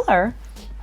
Hello,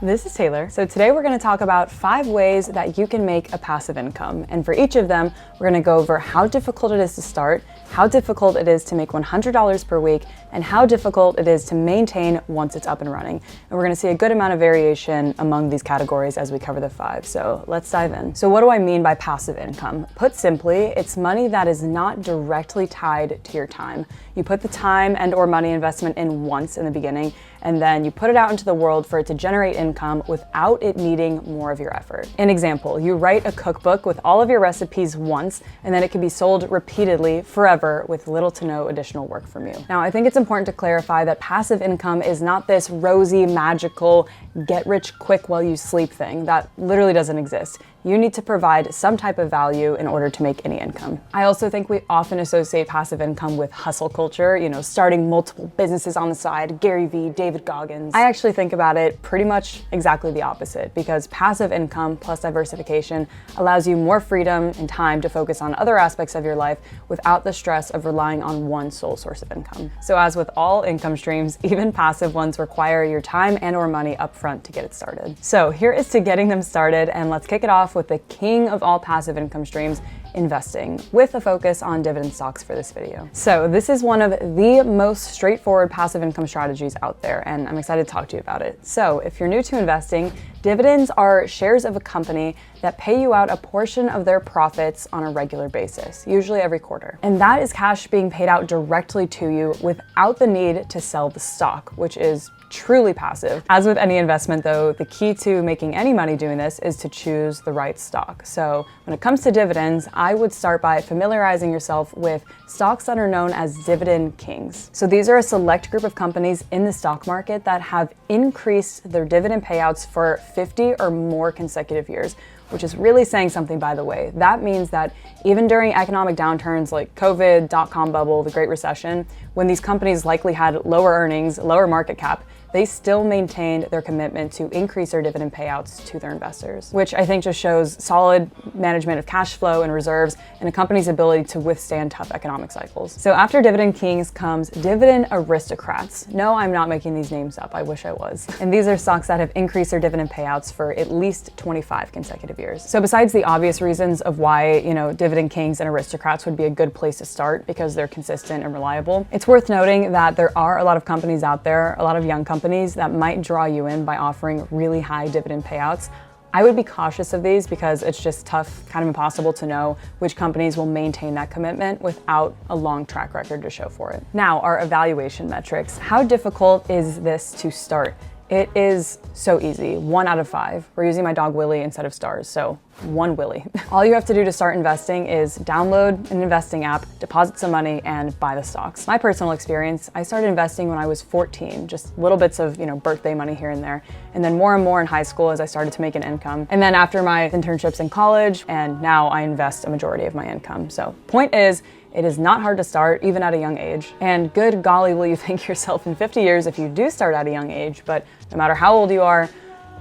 this is Taylor. So today we're going to talk about 5 ways that you can make a passive income. And for each of them, we're going to go over how difficult it is to start, how difficult it is to make $100 per week, and how difficult it is to maintain once it's up and running. And we're going to see a good amount of variation among these categories as we cover the 5. So let's dive in. So what do I mean by passive income? Put simply, it's money that is not directly tied to your time. You put the time and or money investment in once in the beginning, and then you put it out into the world for it to generate income without it needing more of your effort. An example, you write a cookbook with all of your recipes once, and then it can be sold repeatedly forever with little to no additional work from you. Now, I think it's important to clarify that passive income is not this rosy, magical, get rich quick while you sleep thing. That literally doesn't exist. You need to provide some type of value in order to make any income. I also think we often associate passive income with hustle culture, starting multiple businesses on the side, Gary Vee, David Goggins. I actually think about it pretty much exactly the opposite, because passive income plus diversification allows you more freedom and time to focus on other aspects of your life without the stress of relying on one sole source of income. So as with all income streams, even passive ones require your time and or money upfront to get it started. So here is to getting them started, and let's kick it off with the king of all passive income streams, investing, with a focus on dividend stocks for this video. So this is one of the most straightforward passive income strategies out there, and I'm excited to talk to you about it. So if you're new to investing, dividends are shares of a company that pay you out a portion of their profits on a regular basis, usually every quarter. And that is cash being paid out directly to you without the need to sell the stock, which is truly passive. As with any investment though, the key to making any money doing this is to choose the right stock. So when it comes to dividends, I would start by familiarizing yourself with stocks that are known as dividend kings. So these are a select group of companies in the stock market that have increased their dividend payouts for 50 or more consecutive years, which is really saying something, by the way. That means that even during economic downturns like COVID, dot-com bubble, the Great Recession, when these companies likely had lower earnings, lower market cap, they still maintained their commitment to increase their dividend payouts to their investors, which I think just shows solid management of cash flow and reserves and a company's ability to withstand tough economic cycles. So after dividend kings comes dividend aristocrats. No, I'm not making these names up. I wish I was. And these are stocks that have increased their dividend payouts for at least 25 consecutive years. So besides the obvious reasons of why, dividend kings and aristocrats would be a good place to start because they're consistent and reliable, it's worth noting that there are a lot of companies out there, a lot of young companies that might draw you in by offering really high dividend payouts. I would be cautious of these because it's just tough, kind of impossible to know which companies will maintain that commitment without a long track record to show for it. Now, our evaluation metrics. How difficult is this to start? It is so easy. 1 out of 5. We're using my dog Willie instead of stars, so 1 Willie. All you have to do to start investing is download an investing app, deposit some money, and buy the stocks. My personal experience, I started investing when I was 14, just little bits of, birthday money here and there, and then more and more in high school as I started to make an income. And then after my internships in college, and now I invest a majority of my income. So point is, it is not hard to start, even at a young age. And good golly, will you thank yourself in 50 years if you do start at a young age. But no matter how old you are,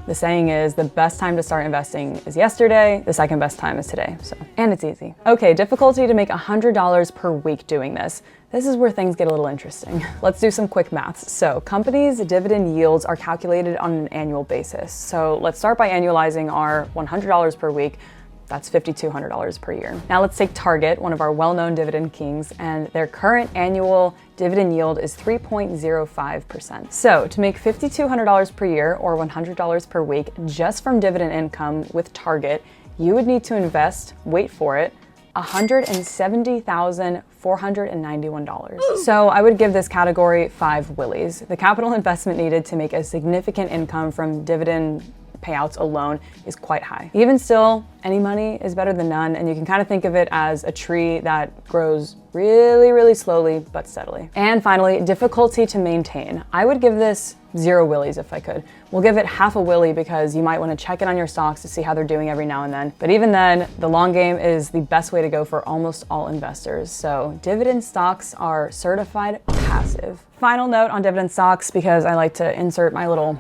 the saying is the best time to start investing is yesterday, the second best time is today. And it's easy. Okay, difficulty to make $100 per week doing this. This is where things get a little interesting. Let's do some quick maths. So companies' dividend yields are calculated on an annual basis. So let's start by annualizing our $100 per week. That's $5,200 per year. Now let's take Target, one of our well-known dividend kings, and their current annual dividend yield is 3.05%. So to make $5,200 per year or $100 per week just from dividend income with Target, you would need to invest, wait for it, $170,491. So I would give this category 5 Willies. The capital investment needed to make a significant income from dividend payouts alone is quite high. Even still, any money is better than none, and you can kind of think of it as a tree that grows really, really slowly but steadily. And finally, difficulty to maintain. I would give this 0 Willies if I could. We'll give it half a Willie because you might want to check in on your stocks to see how they're doing every now and then. But even then, the long game is the best way to go for almost all investors. So dividend stocks are certified passive. Final note on dividend stocks, because I like to insert my little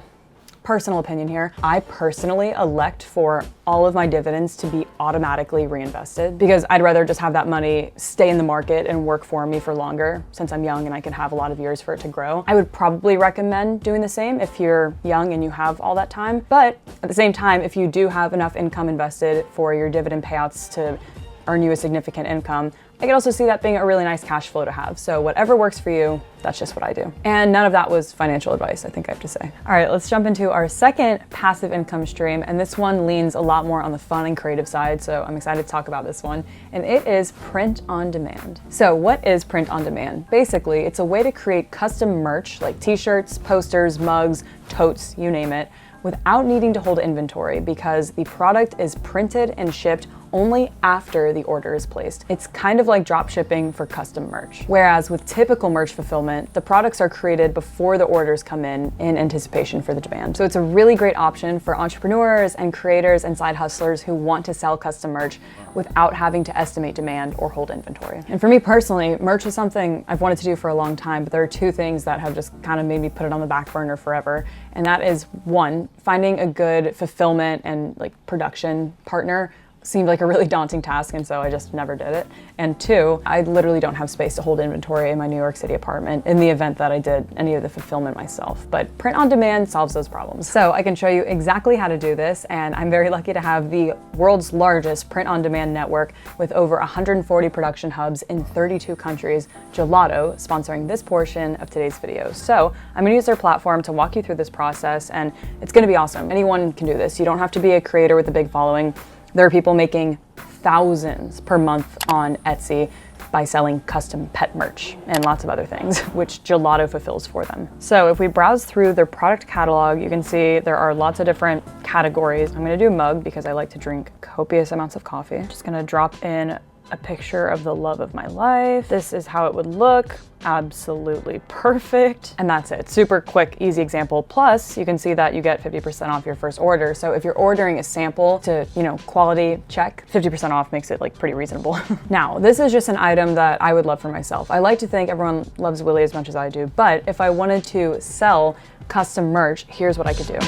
personal opinion here, I personally elect for all of my dividends to be automatically reinvested because I'd rather just have that money stay in the market and work for me for longer since I'm young and I can have a lot of years for it to grow. I would probably recommend doing the same if you're young and you have all that time. But at the same time, if you do have enough income invested for your dividend payouts to earn you a significant income, I could also see that being a really nice cash flow to have. So whatever works for you, that's just what I do. And none of that was financial advice, I think I have to say. All right, let's jump into our second passive income stream. And this one leans a lot more on the fun and creative side. So I'm excited to talk about this one. And it is print on demand. So what is print on demand? Basically, it's a way to create custom merch like t-shirts, posters, mugs, totes, you name it, without needing to hold inventory because the product is printed and shipped only after the order is placed. It's kind of like drop shipping for custom merch. Whereas with typical merch fulfillment, the products are created before the orders come in anticipation for the demand. So it's a really great option for entrepreneurs and creators and side hustlers who want to sell custom merch without having to estimate demand or hold inventory. And for me personally, merch is something I've wanted to do for a long time, but there are two things that have just kind of made me put it on the back burner forever. And that is one, finding a good fulfillment and like production partner seemed like a really daunting task, and so I just never did it. And two, I literally don't have space to hold inventory in my New York City apartment in the event that I did any of the fulfillment myself. But print on demand solves those problems. So I can show you exactly how to do this, and I'm very lucky to have the world's largest print on demand network with over 140 production hubs in 32 countries, Gelato, sponsoring this portion of today's video. So I'm gonna use their platform to walk you through this process, and it's gonna be awesome. Anyone can do this. You don't have to be a creator with a big following. There are people making thousands per month on Etsy by selling custom pet merch and lots of other things, which Gelato fulfills for them. So if we browse through their product catalog, you can see there are lots of different categories. I'm gonna do mug because I like to drink copious amounts of coffee. I'm just gonna drop in a picture of the love of my life. This is how it would look. Absolutely perfect. And that's it. Super quick, easy example. Plus, you can see that you get 50% off your first order. So if you're ordering a sample to, quality check, 50% off makes it like pretty reasonable. Now, this is just an item that I would love for myself. I like to think everyone loves Willy as much as I do, but if I wanted to sell custom merch, here's what I could do.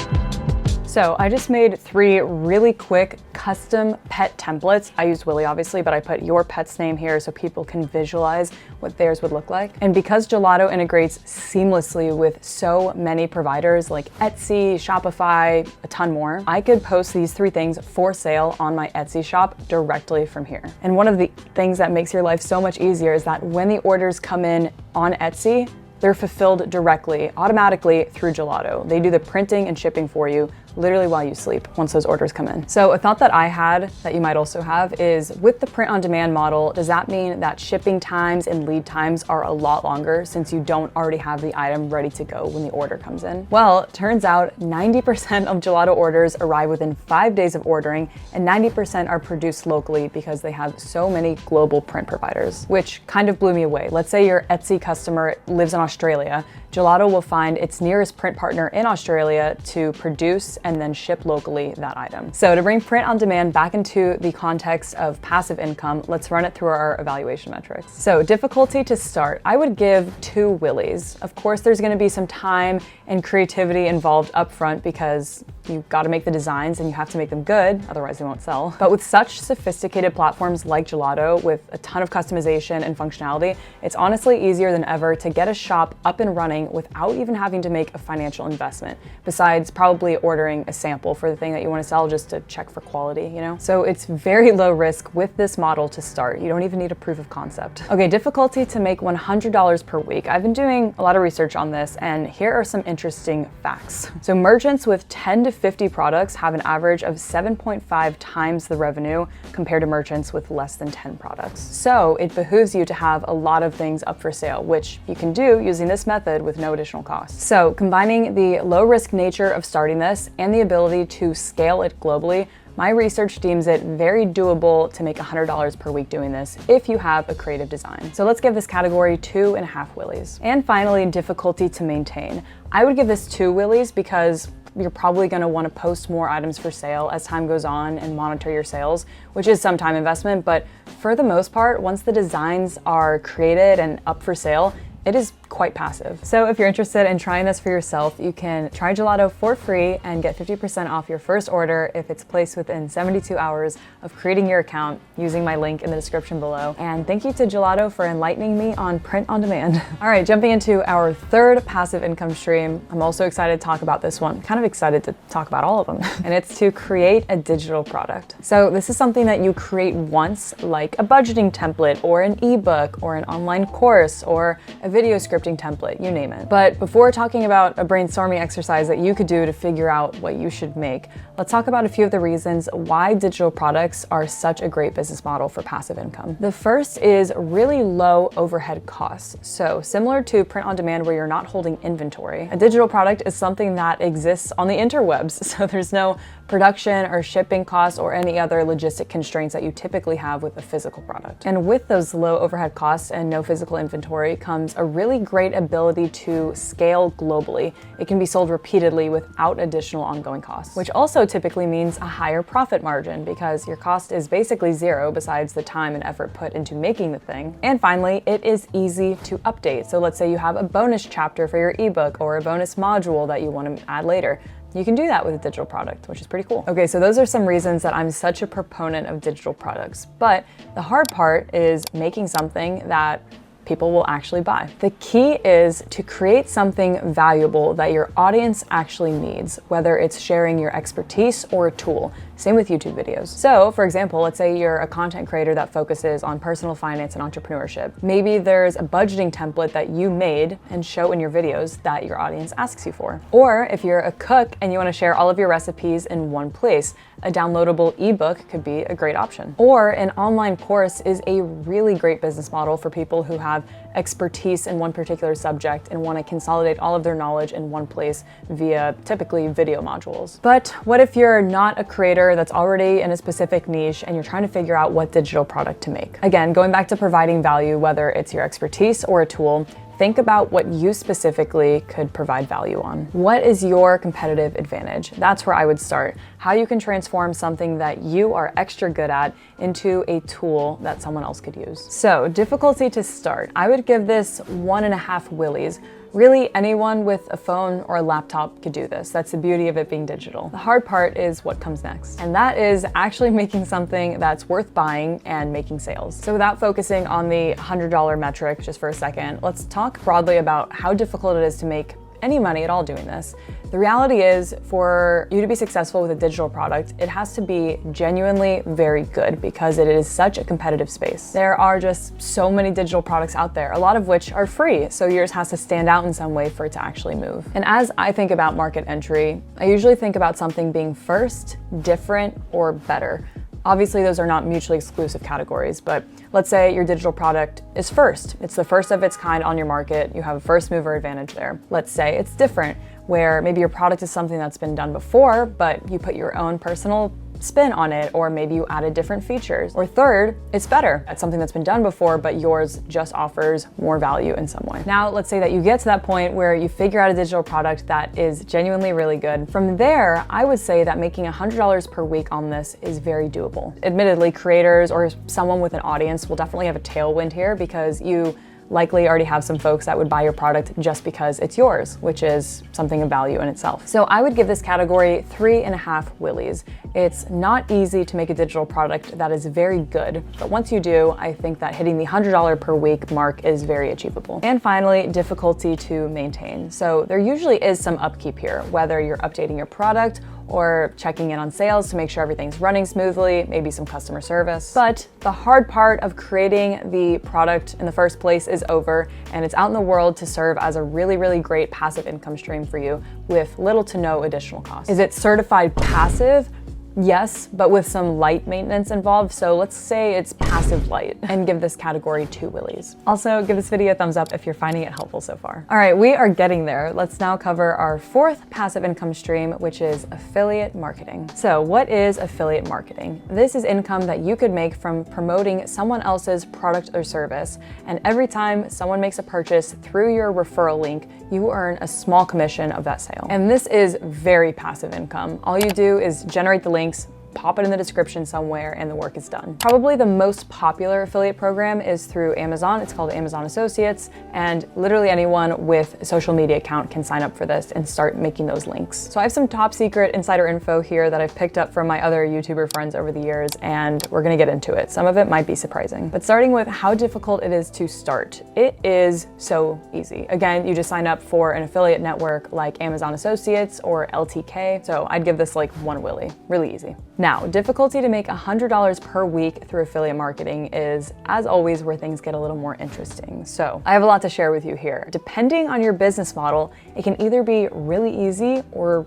So I just made 3 really quick custom pet templates. I used Willy obviously, but I put your pet's name here so people can visualize what theirs would look like. And because Gelato integrates seamlessly with so many providers like Etsy, Shopify, a ton more, I could post these 3 things for sale on my Etsy shop directly from here. And one of the things that makes your life so much easier is that when the orders come in on Etsy, they're fulfilled directly, automatically through Gelato. They do the printing and shipping for you literally while you sleep once those orders come in. So a thought that I had that you might also have is with the print on demand model, does that mean that shipping times and lead times are a lot longer since you don't already have the item ready to go when the order comes in? Well, it turns out 90% of Gelato orders arrive within 5 days of ordering and 90% are produced locally because they have so many global print providers, which kind of blew me away. Let's say your Etsy customer lives in Australia. Gelato will find its nearest print partner in Australia to produce and then ship locally that item. So to bring print on demand back into the context of passive income, let's run it through our evaluation metrics. So difficulty to start, I would give 2 Willies. Of course, there's gonna be some time and creativity involved upfront because you've got to make the designs and you have to make them good, otherwise they won't sell. But with such sophisticated platforms like Gelato with a ton of customization and functionality, it's honestly easier than ever to get a shop up and running without even having to make a financial investment, besides probably ordering a sample for the thing that you want to sell just to check for quality, So it's very low risk with this model to start. You don't even need a proof of concept. Okay, difficulty to make $100 per week. I've been doing a lot of research on this, and here are some interesting facts. So merchants with 10 to 50 products have an average of 7.5 times the revenue compared to merchants with less than 10 products. So it behooves you to have a lot of things up for sale, which you can do using this method with no additional cost. So combining the low risk nature of starting this and the ability to scale it globally, my research deems it very doable to make $100 per week doing this if you have a creative design. So let's give this category 2.5 Willies. And finally, difficulty to maintain. I would give this 2 Willies because you're probably going to want to post more items for sale as time goes on and monitor your sales, which is some time investment. But for the most part, once the designs are created and up for sale, it is quite passive. So if you're interested in trying this for yourself, you can try Gelato for free and get 50% off your first order if it's placed within 72 hours of creating your account using my link in the description below. And thank you to Gelato for enlightening me on print on demand. All right, jumping into our third passive income stream. I'm also excited to talk about this one. Kind of excited to talk about all of them. And it's to create a digital product. So this is something that you create once, like a budgeting template or an ebook or an online course or a video scripting template, you name it. But before talking about a brainstorming exercise that you could do to figure out what you should make, let's talk about a few of the reasons why digital products are such a great business model for passive income. The first is really low overhead costs. So similar to print on demand where you're not holding inventory, a digital product is something that exists on the interwebs. So there's no production or shipping costs or any other logistic constraints that you typically have with a physical product. And with those low overhead costs and no physical inventory comes a really great ability to scale globally. It can be sold repeatedly without additional ongoing costs, which also typically means a higher profit margin because your cost is basically zero besides the time and effort put into making the thing. And finally, it is easy to update. So let's say you have a bonus chapter for your ebook or a bonus module that you want to add later. You can do that with a digital product, which is pretty cool. Okay, so those are some reasons that I'm such a proponent of digital products. But the hard part is making something that people will actually buy. The key is to create something valuable that your audience actually needs, whether it's sharing your expertise or a tool. Same with YouTube videos. So for example, let's say you're a content creator that focuses on personal finance and entrepreneurship. Maybe there's a budgeting template that you made and show in your videos that your audience asks you for. Or if you're a cook and you want to share all of your recipes in one place, a downloadable ebook could be a great option. Or an online course is a really great business model for people who have expertise in one particular subject and want to consolidate all of their knowledge in one place via typically video modules. But what if you're not a creator that's already in a specific niche and you're trying to figure out what digital product to make? Again, going back to providing value, whether it's your expertise or a tool, think about what you specifically could provide value on. What is your competitive advantage? That's where I would start. How you can transform something that you are extra good at into a tool that someone else could use. So, difficulty to start. I would give this 1.5 willies. Really, anyone with a phone or a laptop could do this. That's the beauty of it being digital. The hard part is what comes next. And that is actually making something that's worth buying and making sales. So without focusing on the $100 metric just for a second, let's talk broadly about how difficult it is to make any money at all doing this. The reality is, for you to be successful with a digital product, it has to be genuinely very good because it is such a competitive space. There are just so many digital products out there, a lot of which are free, so yours has to stand out in some way for it to actually move. And as I think about market entry, I usually think about something being first, different, or better. Obviously, those are not mutually exclusive categories, but let's say your digital product is first. It's the first of its kind on your market. You have a first mover advantage there. Let's say it's different, where maybe your product is something that's been done before, but you put your own personal spin on it, or maybe you added different features. Or third, it's better. It's something that's been done before, but yours just offers more value in some way. Now, let's say that you get to that point where you figure out a digital product that is genuinely really good. From there, I would say that making $100 per week on this is very doable. Admittedly, creators or someone with an audience will definitely have a tailwind here because you likely already have some folks that would buy your product just because it's yours, which is something of value in itself. So I would give this category 3.5 willies. It's not easy to make a digital product that is very good, but once you do, I think that hitting the $100 per week mark is very achievable. And finally, difficulty to maintain. So there usually is some upkeep here, whether you're updating your product or checking in on sales to make sure everything's running smoothly, maybe some customer service. But the hard part of creating the product in the first place is over, and it's out in the world to serve as a really, really great passive income stream for you with little to no additional cost. Is it certified passive? Yes, but with some light maintenance involved. So let's say it's passive light and give this category 2 willies. Also, give this video a thumbs up if you're finding it helpful so far. All right, we are getting there. Let's now cover our 4th passive income stream, which is affiliate marketing. So what is affiliate marketing? This is income that you could make from promoting someone else's product or service. And every time someone makes a purchase through your referral link, you earn a small commission of that sale. And this is very passive income. All you do is generate the links, pop it in the description somewhere, and the work is done. Probably the most popular affiliate program is through Amazon. It's called Amazon Associates, and literally anyone with a social media account can sign up for this and start making those links. So I have some top secret insider info here that I've picked up from my other YouTuber friends over the years, and we're gonna get into it. Some of it might be surprising. But starting with how difficult it is to start. It is so easy. Again, you just sign up for an affiliate network like Amazon Associates or LTK. So I'd give this like 1 willy, really easy. Now, difficulty to make $100 per week through affiliate marketing is, as always, where things get a little more interesting. So I have a lot to share with you here. Depending on your business model, it can either be really easy or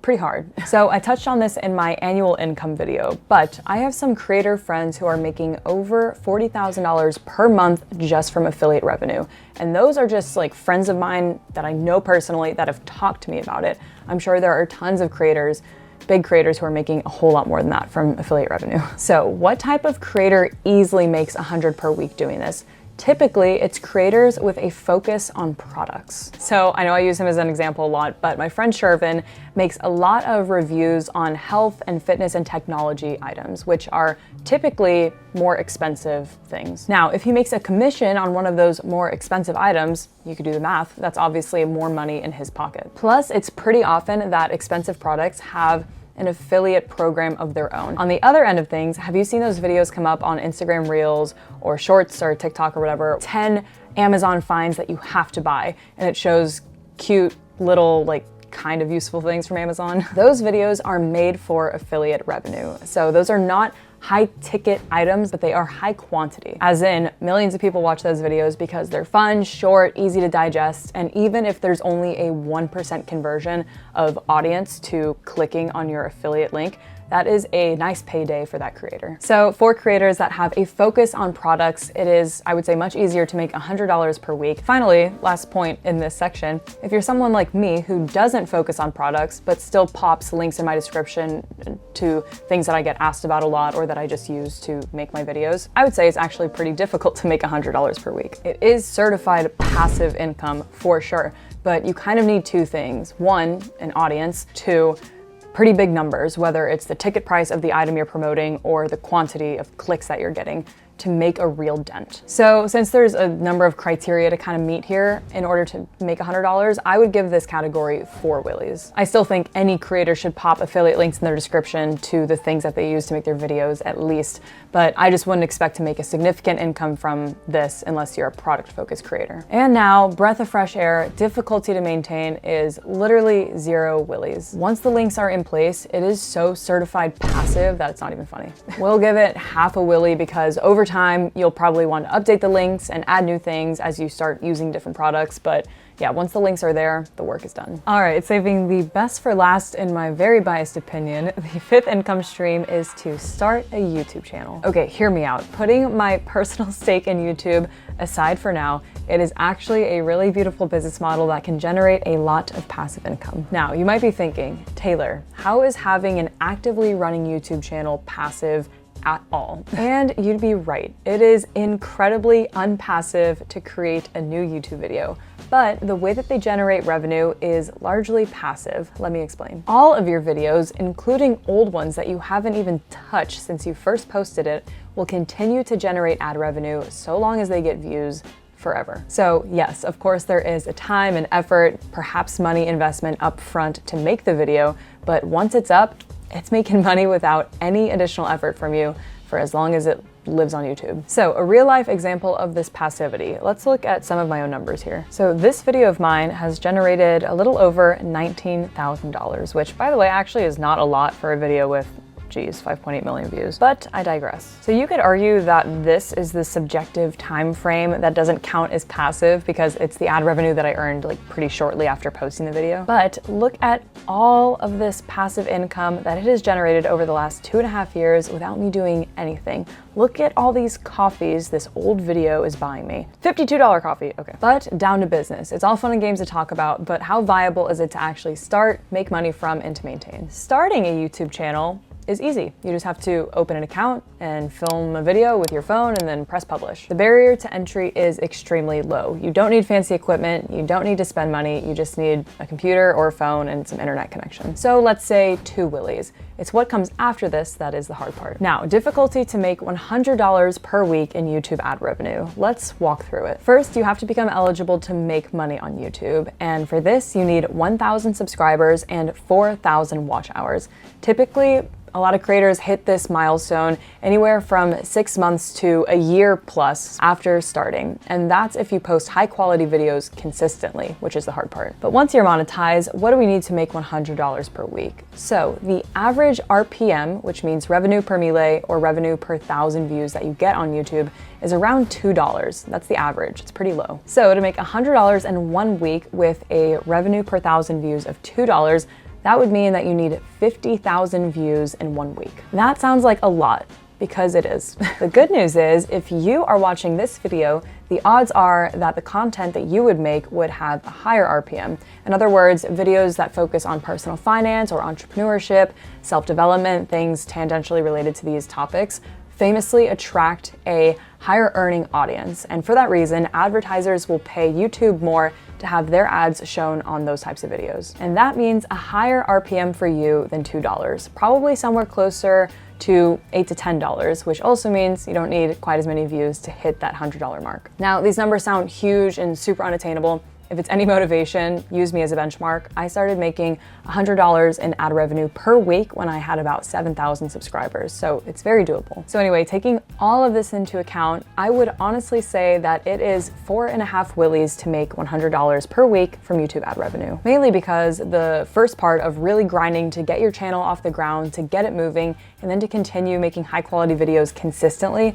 pretty hard. So I touched on this in my annual income video, but I have some creator friends who are making over $40,000 per month just from affiliate revenue. And those are just like friends of mine that I know personally that have talked to me about it. I'm sure there are tons of creators, big creators, who are making a whole lot more than that from affiliate revenue. So what type of creator easily makes $100 per week doing this? Typically, it's creators with a focus on products. So I know I use him as an example a lot, but my friend Shervin makes a lot of reviews on health and fitness and technology items, which are typically more expensive things. Now, if he makes a commission on one of those more expensive items, you could do the math, that's obviously more money in his pocket. Plus, it's pretty often that expensive products have an affiliate program of their own. On the other end of things, have you seen those videos come up on Instagram Reels or Shorts or TikTok or whatever, 10 Amazon finds that you have to buy, and it shows cute little like kind of useful things from Amazon? Those videos are made for affiliate revenue. So those are not high ticket items, but they are high quantity. As in, millions of people watch those videos because they're fun, short, easy to digest, and even if there's only a 1% conversion of audience to clicking on your affiliate link, that is a nice payday for that creator. So for creators that have a focus on products, it is, I would say, much easier to make $100 per week. Finally, last point in this section, if you're someone like me who doesn't focus on products, but still pops links in my description to things that I get asked about a lot or that I just use to make my videos, I would say it's actually pretty difficult to make $100 per week. It is certified passive income for sure, but you kind of need two things. One, an audience. Two, pretty big numbers, whether it's the ticket price of the item you're promoting or the quantity of clicks that you're getting, to make a real dent. So since there's a number of criteria to kind of meet here in order to make $100, I would give this category 4 willies. I still think any creator should pop affiliate links in their description to the things that they use to make their videos at least, but I just wouldn't expect to make a significant income from this unless you're a product-focused creator. And now, breath of fresh air, difficulty to maintain is literally 0 willies. Once the links are in place, it is so certified passive that it's not even funny. We'll give it half a willy because over time, you'll probably want to update the links and add new things as you start using different products. But yeah, once the links are there, the work is done. All right, saving the best for last, in my very biased opinion, the 5th income stream is to start a YouTube channel. Okay, hear me out. Putting my personal stake in YouTube aside for now, it is actually a really beautiful business model that can generate a lot of passive income. Now, you might be thinking, Taylor, how is having an actively running YouTube channel passive at all? And you'd be right. It is incredibly unpassive to create a new YouTube video, but the way that they generate revenue is largely passive. Let me explain. All of your videos, including old ones that you haven't even touched since you first posted it, will continue to generate ad revenue so long as they get views forever. So yes, of course there is a time and effort, perhaps money investment up front to make the video, but once it's up, it's making money without any additional effort from you for as long as it lives on YouTube. So a real life example of this passivity, let's look at some of my own numbers here. So this video of mine has generated a little over $19,000, which by the way, actually is not a lot for a video with 5.8 million views, but I digress. So you could argue that this is the subjective time frame that doesn't count as passive because it's the ad revenue that I earned like pretty shortly after posting the video. But look at all of this passive income that it has generated over the last 2.5 years without me doing anything. Look at all these coffees this old video is buying me. $52 coffee, okay. But down to business. It's all fun and games to talk about, but how viable is it to actually start, make money from, and to maintain? Starting a YouTube channel is easy. You just have to open an account and film a video with your phone and then press publish. The barrier to entry is extremely low. You don't need fancy equipment, you don't need to spend money, you just need a computer or a phone and some internet connection. So let's say 2 willies. It's what comes after this that is the hard part. Now, difficulty to make $100 per week in YouTube ad revenue. Let's walk through it. First, you have to become eligible to make money on YouTube. And for this, you need 1,000 subscribers and 4,000 watch hours. Typically, a lot of creators hit this milestone anywhere from 6 months to a year plus after starting. And that's if you post high quality videos consistently, which is the hard part. But once you're monetized, what do we need to make $100 per week? So the average RPM, which means revenue per mille or revenue per 1,000 views that you get on YouTube, is around $2. That's the average, it's pretty low. So to make $100 in 1 week with a revenue per 1,000 views of $2, that would mean that you need 50,000 views in 1 week. That sounds like a lot, because it is. The good news is, if you are watching this video, the odds are that the content that you would make would have a higher RPM. In other words, videos that focus on personal finance or entrepreneurship, self-development, things tangentially related to these topics, famously attract a higher earning audience. And for that reason, advertisers will pay YouTube more to have their ads shown on those types of videos. And that means a higher RPM for you than $2, probably somewhere closer to $8 to $10, which also means you don't need quite as many views to hit that $100 mark. Now, these numbers sound huge and super unattainable. If it's any motivation, use me as a benchmark. I started making $100 in ad revenue per week when I had about 7,000 subscribers, so it's very doable. So anyway, taking all of this into account, I would honestly say that it is 4.5 willies to make $100 per week from YouTube ad revenue. Mainly because the first part of really grinding to get your channel off the ground, to get it moving, and then to continue making high quality videos consistently,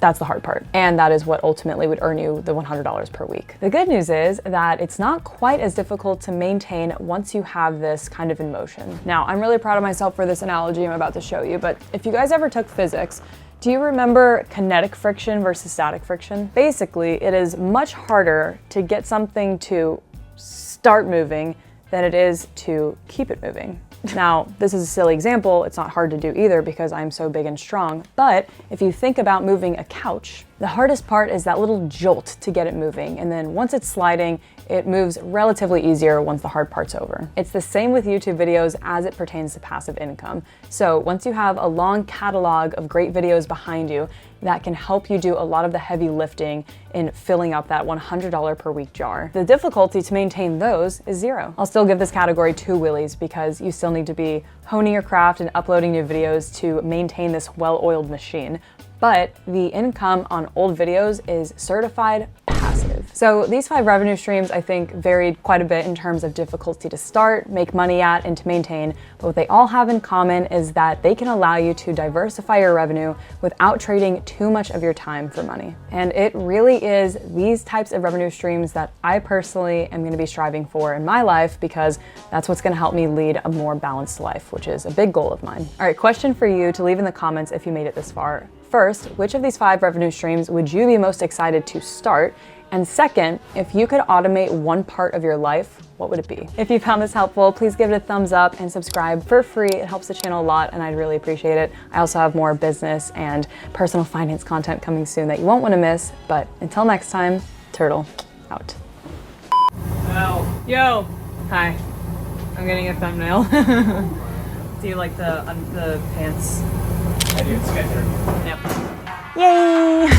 that's the hard part. And that is what ultimately would earn you the $100 per week. The good news is that it's not quite as difficult to maintain once you have this kind of in motion. Now, I'm really proud of myself for this analogy I'm about to show you, but if you guys ever took physics, do you remember kinetic friction versus static friction? Basically, it is much harder to get something to start moving than it is to keep it moving. Now, this is a silly example. It's not hard to do either because I'm so big and strong. But if you think about moving a couch, the hardest part is that little jolt to get it moving. And then once it's sliding, it moves relatively easier once the hard part's over. It's the same with YouTube videos as it pertains to passive income. So once you have a long catalog of great videos behind you, that can help you do a lot of the heavy lifting in filling up that $100 per week jar. The difficulty to maintain those is 0. I'll still give this category 2 willies because you still need to be honing your craft and uploading new videos to maintain this well-oiled machine. But the income on old videos is certified passive. So these 5 revenue streams, I think, varied quite a bit in terms of difficulty to start, make money at, and to maintain. But what they all have in common is that they can allow you to diversify your revenue without trading too much of your time for money. And it really is these types of revenue streams that I personally am going to be striving for in my life, because that's what's going to help me lead a more balanced life, which is a big goal of mine. All right, question for you to leave in the comments if you made it this far. First, which of these 5 revenue streams would you be most excited to start? And second, if you could automate one part of your life, what would it be? If you found this helpful, please give it a thumbs up and subscribe for free. It helps the channel a lot and I'd really appreciate it. I also have more business and personal finance content coming soon that you won't want to miss. But until next time, Turtle out. Yo, hi. I'm getting a thumbnail. Do you like the pants? I do, it's good. Yep. Yay!